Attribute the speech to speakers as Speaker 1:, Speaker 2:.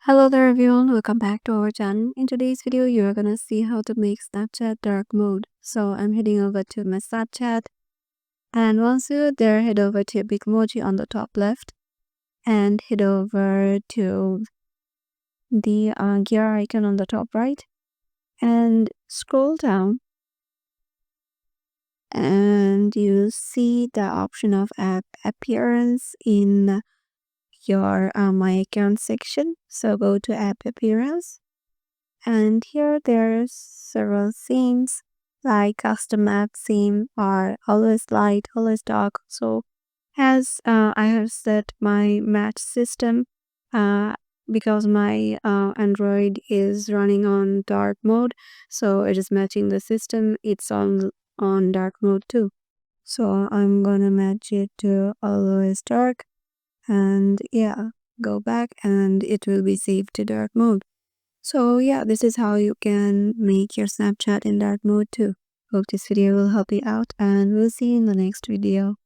Speaker 1: Hello there everyone, welcome back to our channel. In today's video, you're gonna see how to make Snapchat dark mode. So I'm heading over to my Snapchat, and once you're there, head over to Bitmoji on the top left and head over to the gear icon on the top right and scroll down, and you see the option of app appearance in your my account section. So go to app appearance. And here there's several themes like custom app theme or always light, always dark. So as I have set my match system, uh, because my Android is running on dark mode, so it is matching the system. It's on dark mode too. So I'm gonna match it to always dark, and yeah, go back and it will be saved to dark mode. So yeah, this is how you can make your Snapchat in dark mode too. Hope this video will help you out, and we'll see you in the next video.